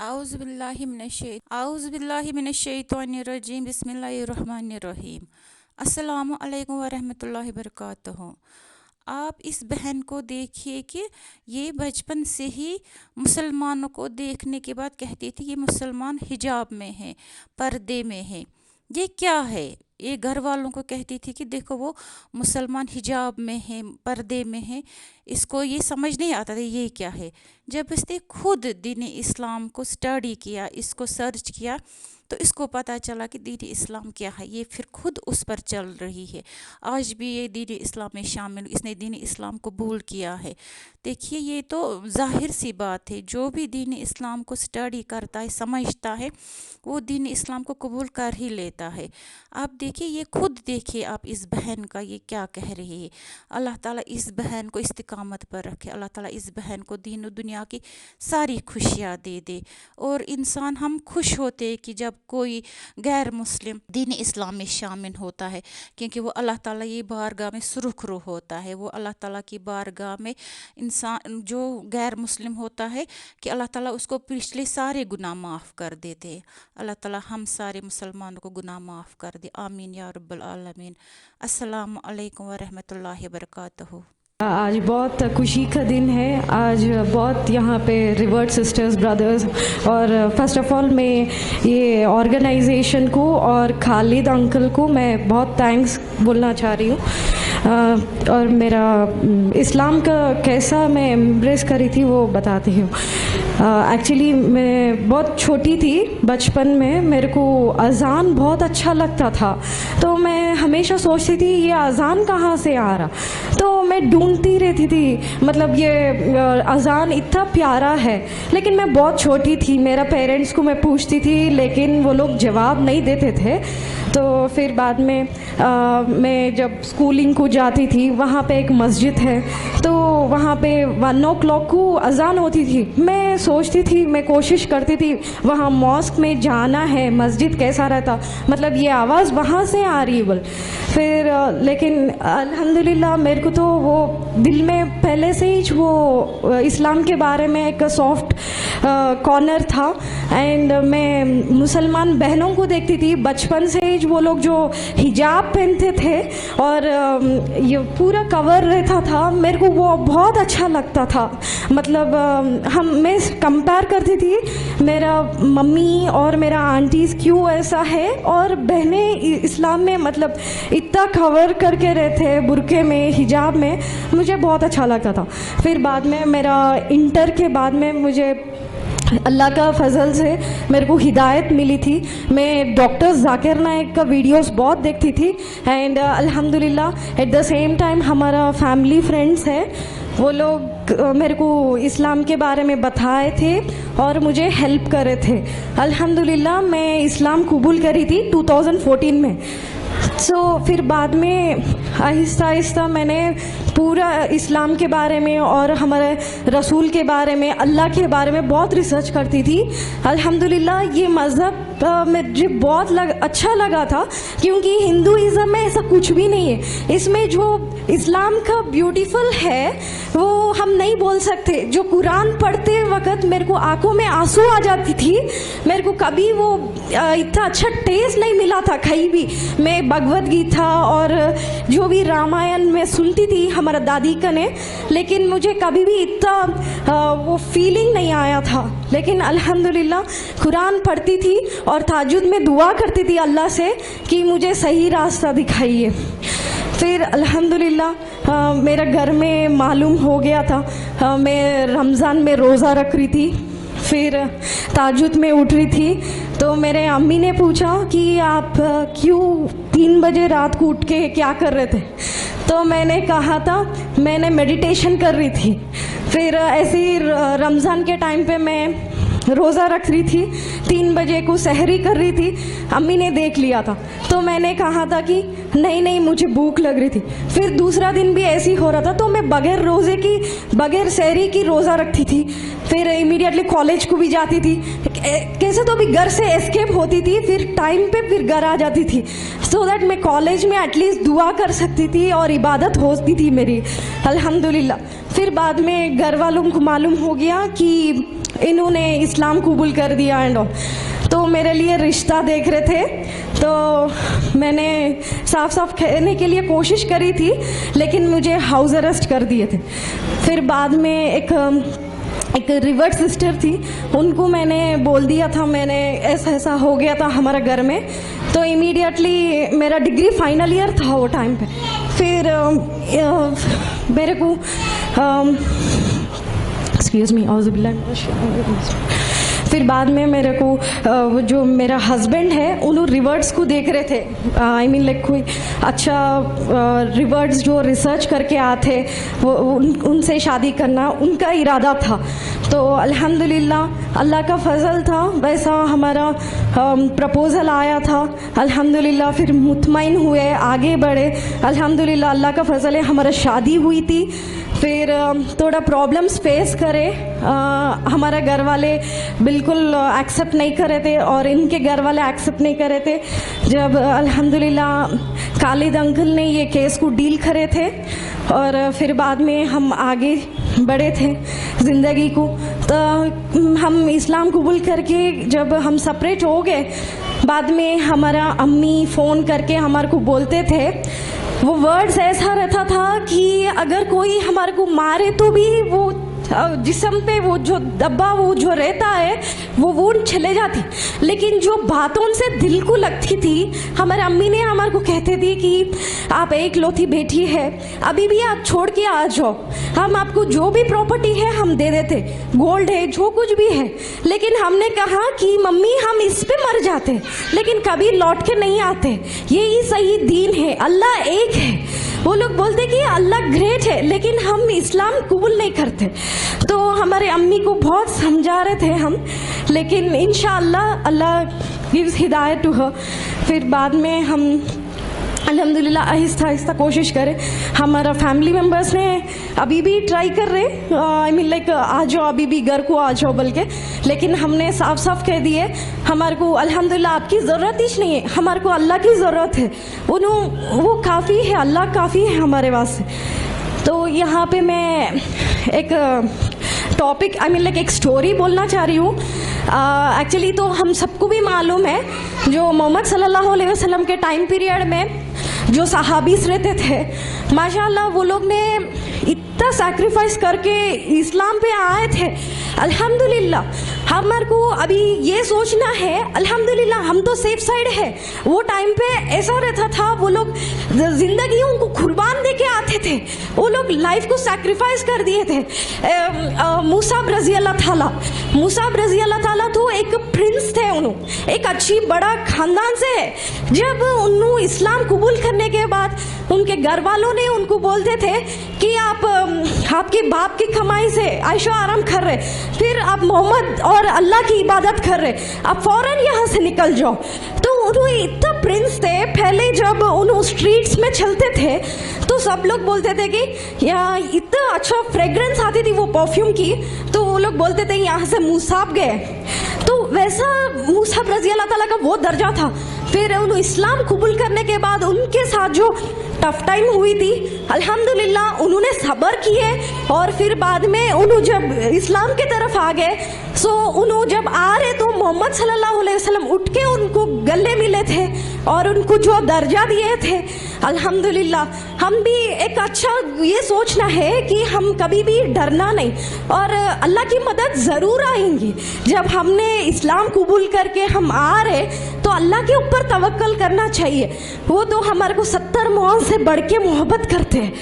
आउज़ुबिल्लाहिमिनश्शैतानिर्रजीम बिस्मिल्लाहिर्रहमानिर्रहीम। अस्सलामु अलैकुम वरहमतुल्लाहि वबरकातुहू। आप इस बहन को देखिए कि ये बचपन से ही मुसलमानों को देखने के बाद कहती थी ये मुसलमान हिजाब में है, पर्दे में है। ये क्या है? ये घर वालों को कहती थी कि देखो वो मुसलमान हिजाब में है, पर्दे में है। इसको ये समझ नहीं आता था ये क्या है। जब इसने खुद दीन इस्लाम को स्टडी किया, इसको सर्च किया, तो इसको पता चला कि दीन इस्लाम क्या है। ये फिर खुद उस पर चल रही है। आज भी ये दीन इस्लाम में शामिल, इसने दीन इस्लाम कबूल किया है। देखिए ये तो ज़ाहिर सी बात है, जो भी दीन इस्लाम को स्टडी करता है, समझता है, वो दीन इस्लाम को कबूल कर ही लेता है। आप देखिए, ये खुद देखिए आप इस बहन का ये क्या कह रही है। अल्लाह ताला इस बहन को इस्तिकामत पर रखे। अल्लाह ताला इस बहन को दीन और दुनिया की सारी खुशियाँ दे दे। और इंसान हम खुश होते हैं कि जब कोई गैर मुस्लिम दीन इस्लाम में शामिल होता है, क्योंकि वो अल्लाह ताला ये बारगाह में सुरुखरू होता है। वो अल्लाह ताला की बारगाह में इंसान जो गैर मुस्लिम होता है कि अल्लाह ताला उसको पिछले सारे गुनाह माफ़ कर देते हैं। अल्लाह ताला हम सारे मुसलमानों को गुनाह माफ़ कर दे। आमीन या रब्बल आलमीन। अस्सलामु अलैकुम वरहमतुल्लाहि वबरकातुहू। आज बहुत खुशी का दिन है। आज बहुत यहाँ पे रिवर्ट सिस्टर्स ब्रदर्स और फर्स्ट ऑफ ऑल मैं ये ऑर्गेनाइजेशन को और खालिद अंकल को मैं बहुत थैंक्स बोलना चाह रही हूँ। और मेरा इस्लाम का कैसा मैं एम्ब्रेस करी थी वो बताती हूँ। एक्चुअली मैं बहुत छोटी थी, बचपन में मेरे को अज़ान बहुत अच्छा लगता था, तो मैं हमेशा सोचती थी ये अज़ान कहाँ से आ रहा। तो मैं ढूंढती रहती थी, मतलब ये अज़ान इतना प्यारा है, लेकिन मैं बहुत छोटी थी। मेरा पेरेंट्स को मैं पूछती थी, लेकिन वो लोग जवाब नहीं देते थे। तो फिर बाद में मैं जब स्कूलिंग को जाती थी, वहाँ पे एक मस्जिद है, तो वहाँ पे 1 o'clock को अज़ान होती थी। मैं सोचती थी, मैं कोशिश करती थी वहाँ मॉस्क में जाना है, मस्जिद कैसा रहता, मतलब ये आवाज़ वहाँ से आ रही है बोल। फिर लेकिन अल्हम्दुलिल्लाह मेरे को तो वो दिल में पहले से ही वो इस्लाम के बारे में एक सॉफ्ट कॉर्नर था। एंड मैं मुसलमान बहनों को देखती थी बचपन से ही, वो लोग जो हिजाब पहनते थे और ये पूरा कवर रहता था, मेरे को वो बहुत अच्छा लगता था। मतलब मैं कंपेयर करती थी मेरा मम्मी और मेरा आंटीज़ क्यों ऐसा है, और बहनें इस्लाम में मतलब इतना कवर करके रहते हैं, बुरके में, हिजाब में, मुझे बहुत अच्छा लगता था। फिर बाद में मेरा इंटर के बाद में मुझे अल्लाह का फजल से मेरे को हिदायत मिली थी। मैं डॉक्टर जाकिर नाइक का वीडियोस बहुत देखती थी। एंड अल्हम्दुलिल्लाह एट द सेम टाइम हमारा फैमिली फ्रेंड्स है, वो लोग मेरे को इस्लाम के बारे में बताए थे और मुझे हेल्प करे थे। अल्हम्दुलिल्लाह मैं इस्लाम कबूल करी थी 2014 में। फिर बाद में आहिस्ता आहिस्ता मैंने पूरा इस्लाम के बारे में और हमारे रसूल के बारे में, अल्लाह के बारे में बहुत रिसर्च करती थी। अल्हम्दुलिल्लाह ये मज़हब मुझे बहुत अच्छा लगा था, क्योंकि हिंदुइज़्म में ऐसा कुछ भी नहीं है। इसमें जो इस्लाम का ब्यूटीफुल है वो हम नहीं बोल सकते। जो कुरान पढ़ते वक्त मेरे को आंखों में आंसू आ जाती थी। मेरे को कभी वो इतना अच्छा टेस्ट नहीं मिला था कहीं भी। मैं भगवद गीता और जो भी रामायण में सुनती थी हमारा दादी का ने, लेकिन मुझे कभी भी इतना वो फीलिंग नहीं आया था। लेकिन अल्हम्दुलिल्लाह कुरान पढ़ती थी और तहज्जुद में दुआ करती थी अल्लाह से कि मुझे सही रास्ता दिखाइए। फिर अल्हम्दुलिल्लाह मेरा घर में मालूम हो गया था, मैं रमज़ान में रोज़ा रख रही थी, फिर तहज्जुद में उठ रही थी, तो मेरे अम्मी ने पूछा कि आप क्यों 3 बजे रात को उठ के क्या कर रहे थे। तो मैंने कहा था मैंने मेडिटेशन कर रही थी। फिर ऐसे ही रमज़ान के टाइम पे मैं रोज़ा रख रही थी, 3 बजे को सहरी कर रही थी। अम्मी ने देख लिया था, तो मैंने कहा था कि नहीं मुझे भूख लग रही थी। फिर दूसरा दिन भी ऐसे ही हो रहा था, तो मैं बगैर रोज़े की, बगैर सहरी की रोज़ा रखती थी। फिर इमीडिएटली कॉलेज को भी जाती थी, कैसे तो भी घर से एस्केप होती थी, फिर टाइम पे फिर घर आ जाती थी, सो दैट मैं कॉलेज में एटलीस्ट दुआ कर सकती थी और इबादत होती थी मेरी। अल्हम्दुलिल्लाह फिर बाद में घर वालों को मालूम हो गया कि इन्होंने इस्लाम कबूल कर दिया एंड ऑल। तो मेरे लिए रिश्ता देख रहे थे, तो मैंने साफ साफ कहने के लिए कोशिश करी थी, लेकिन मुझे हाउस अरेस्ट कर दिए थे। फिर बाद में एक रिवर्ट सिस्टर थी, उनको मैंने बोल दिया था, मैंने ऐसा ऐसा हो गया था हमारे घर में। तो इमीडिएटली मेरा डिग्री फाइनल ईयर था वो टाइम पे। फिर मेरे को एक्सक्यूज़ मी, फिर बाद में मेरे को जो मेरा हस्बैंड है उन्होंने रिवर्ट्स को देख रहे थे, आई मीन लाइक कोई अच्छा रिवर्ट्स जो रिसर्च करके आते वो उनसे शादी करना उनका इरादा था। तो अल्हम्दुलिल्लाह अल्लाह का फजल था, वैसा हमारा प्रपोज़ल आया था अल्हम्दुलिल्लाह। फिर मुतमईन हुए, आगे बढ़े अल्हम्दुलिल्लाह, अल्लाह का फजल है, हमारा शादी हुई थी। फिर थोड़ा प्रॉब्लम्स फेस करे, हमारा घर वाले बिल्कुल एक्सेप्ट नहीं कर रहे थे और इनके घर वाले एक्सेप्ट नहीं कर रहे थे। जब अल्हम्दुलिल्लाह खालिद अंकल ने ये केस को डील करे थे और फिर बाद में हम आगे बढ़े थे ज़िंदगी को। तो हम इस्लाम कबूल करके जब हम सेपरेट हो गए, बाद में हमारा अम्मी फ़ोन करके हमारे को बोलते थे, वो वर्ड्स ऐसा रहता था कि अगर कोई हमारे को मारे तो भी वो जिस्म पे वो जो दब्बा वो जो रहता है वो वुंड चले जाती, लेकिन जो बातों से दिल को लगती थी, हमारे अम्मी ने हमारे को कहते थे कि आप एक लौती बेटी है, अभी भी आप छोड़ के आ जाओ, हम आपको जो भी प्रॉपर्टी है हम दे देते, गोल्ड है जो कुछ भी है। लेकिन हमने कहा कि मम्मी हम इस पे मर जाते लेकिन कभी लौट के नहीं आते, यही सही दीन है, अल्लाह एक है। वो लोग बोलते कि अल्लाह ग्रेट है, लेकिन हम इस्लाम कबूल नहीं करते। तो हमारे अम्मी को बहुत समझा रहे थे हम, लेकिन इंशाअल्लाह अल्लाह गिव्स हिदायत टू हर। फिर बाद में हम अल्हम्दुलिल्लाह आहिस्ता आहिस्ता कोशिश करें। हमारा फैमिली मेम्बर्स ने अभी भी ट्राई कर रहे, आई मीन लाइक आ जाओ, अभी भी घर को आ जाओ बल्कि, लेकिन हमने साफ साफ कह दिए हमारे को अल्हम्दुलिल्लाह आपकी ज़रूरत ही नहीं है, हमारे को अल्लाह की ज़रूरत है, वो काफ़ी है, अल्लाह काफ़ी है हमारे वास्ते। तो यहाँ पे मैं एक टॉपिक आई मीन लाइक एक स्टोरी बोलना चाह रही हूँ। एक्चुअली तो हम सबको भी मालूम है जो मोहम्मद सल्लल्लाहु अलैहि वसल्लम के टाइम पीरियड में जो सहाबीस रहते थे, माशाल्लाह वो लोग ने इतना सैक्रिफाइस करके इस्लाम पे आए थे। अल्हम्दुलिल्लाह हमारे को अभी ये सोचना है अल्हम्दुलिल्लाह हम तो सेफ साइड है। वो टाइम पे ऐसा रहता था, वो लोग जिंदगियों को कुर्बान दे के आते थे, वो लोग लाइफ को सैक्रिफाइस कर दिए थे। मूसा रज़ी अल्लाह ताला तो एक प्रिंस थे, उन्होंने एक अच्छी बड़ा खानदान से है। जब उन्होंने इस्लाम कबूल करने के बाद उनके घर वालों ने उनको बोलते थे कि आप आपके बाप की कमाई से आयशो आराम कर रहे, फिर आप मोहम्मद और अल्लाह की इबादत कर रहे, आप फौरन यहाँ से निकल जाओ। तो उन्होंने इतना प्रिंस थे, पहले जब उन्होंने स्ट्रीट्स में चलते थे तो सब लोग बोलते थे कि यहाँ इतना अच्छा फ्रेग्रेंस आती थी वो परफ्यूम की, तो वो लोग बोलते थे यहाँ से मूसाब गए। तो वैसा मूसा रज़ी अल्लाह ताला का वो दर्जा था। फिर उन्होंने इस्लाम कबूल करने के बाद उनके साथ जो टफ टाइम हुई थी, अल्हम्दुलिल्लाह उन्होंने सब्र किए और फिर बाद में उन्होंने जब इस्लाम की तरफ आ गए, सो उन्होंने जब आ रहे तो मोहम्मद सल्लल्लाहु अलैहि वसल्लम उठ के उनको गले मिले थे और उनको जो दर्जा दिए थे, अल्हम्दुलिल्लाह हम भी एक अच्छा ये सोचना है कि हम कभी भी डरना नहीं और अल्लाह की मदद ज़रूर आएंगी। जब हमने इस्लाम कबूल करके हम आ रहे तो अल्लाह के ऊपर तवक्कल करना चाहिए, वो तो हमारे को 70 मौत से बढ़ के मोहब्बत करते हैं।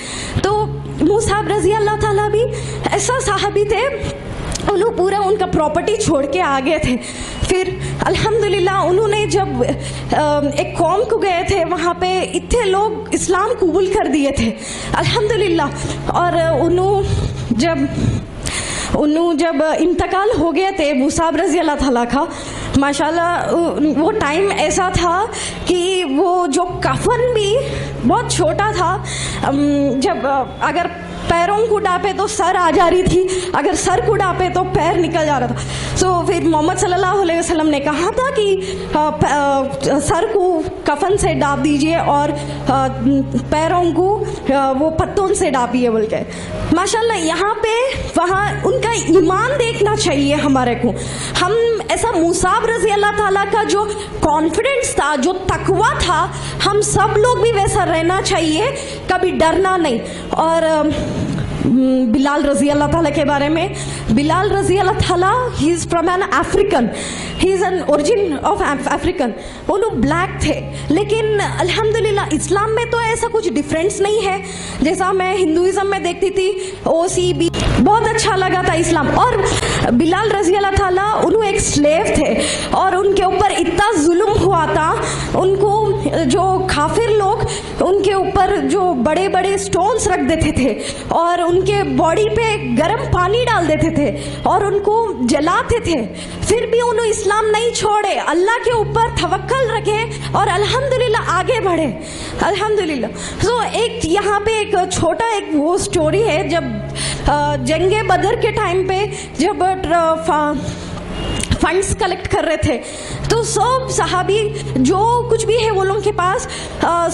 तो मूसा रज़ी अल्लाह ताला भी ऐसा साहबी थे, उन्होंने पूरा उनका प्रॉपर्टी छोड़ के आ गए थे। फिर अल्हम्दुलिल्लाह उन्होंने जब एक कौम को गए थे, वहाँ पे इतने लोग इस्लाम कबूल कर दिए थे अल्हम्दुलिल्लाह। और उन्होंने जब इंतकाल हो गए थे मूसा रज़ी अल्लाह ताला का, माशाल्लाह वो टाइम ऐसा था कि वो जो कफन भी बहुत छोटा था, जब अगर पैरों को डापे तो सर आ जा रही थी, अगर सर को डापे तो पैर निकल जा रहा था। सो फिर मोहम्मद सल्लल्लाहु अलैहि वसल्लम ने कहा था कि सर को कफन से डाप दीजिए और पैरों को वो पत्तों से डापिए बोल के। माशाल्लाह यहाँ पे वहाँ उनका ईमान देखना चाहिए हमारे को। हम ऐसा मुसाब रज़ी अल्लाह ताला का जो कॉन्फिडेंस था, जो तकवा था, हम सब लोग भी वैसा रहना चाहिए, कभी डरना नहीं। और बिलाल रज़ी अल्लाह ताला के बारे में, बिलाल रज़ी अल्लाह ताला he is from an African, he is an origin of African. वो लोग ब्लैक थे, लेकिन अल्हम्दुलिल्लाह इस्लाम में तो ऐसा कुछ डिफरेंस नहीं है जैसा मैं हिंदुइज़्म में देखती थी। OCB बहुत अच्छा लगा था इस्लाम। और बिलाल रज़ी अल्लाह ताला उन्होंने एक स्लेव थे और उनके ऊपर इतना जुल्म हुआ था, उनको जो काफिर लोग उनके ऊपर जो बड़े बड़े स्टोन्स रख देते थे और उनके बॉडी पे गर्म पानी डाल देते थे और उनको जलाते थे, फिर भी उन्होंने इस्लाम नहीं छोड़े, अल्लाह के ऊपर तवक्कल रखे और अल्हम्दुलिल्लाह आगे बढ़े, अल्हम्दुलिल्लाह। सो एक यहाँ पे एक छोटा एक वो स्टोरी है, जब जंगे बदर के टाइम पे जब फंड्स कलेक्ट कर रहे थे तो सब सहाबी जो कुछ भी है वो लोगों के पास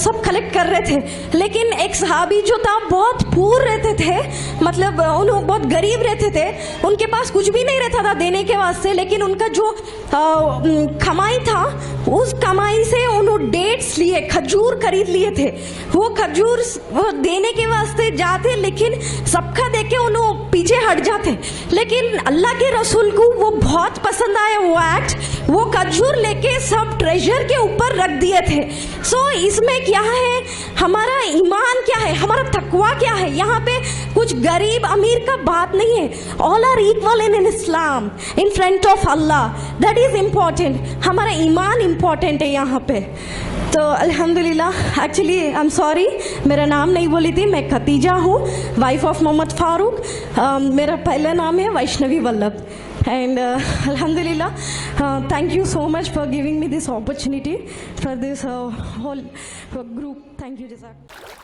सब कलेक्ट कर रहे थे, लेकिन एक सहाबी जो था बहुत पूर रहते थे, मतलब उन्होंने बहुत गरीब रहते थे, उनके पास कुछ भी नहीं रहता था देने के वास्ते, लेकिन उनका जो कमाई था उस कमाई से उन्होंने डेट्स लिए, खजूर खरीद लिए थे। वो खजूर वो देने के वास्ते जाते, लेकिन सबका देख के उन्होंने पीछे हट जाते, लेकिन अल्लाह के रसूल को वो बहुत पसंद आया वो एक्ट, वो खजूर लेके सब ट्रेजर के ऊपर रख दिए थे। सो इसमें क्या है, हमारा ईमान क्या है, हमारा तकवा क्या है, यहाँ पे कुछ गरीब अमीर का बात नहीं है, all are equal in Islam in front of Allah, that is important, हमारा ईमान इम्पॉर्टेंट है यहाँ पे। तो अल्हम्दुलिल्लाह, एक्चुअली आई एम सॉरी मेरा नाम नहीं बोली थी, मैं खतीजा हूँ, वाइफ ऑफ मोहम्मद फारूक, मेरा पहला नाम है Vaishnavi Vallabh. And Alhamdulillah, thank you so much for giving me this opportunity for this whole group. Thank you, Jazak.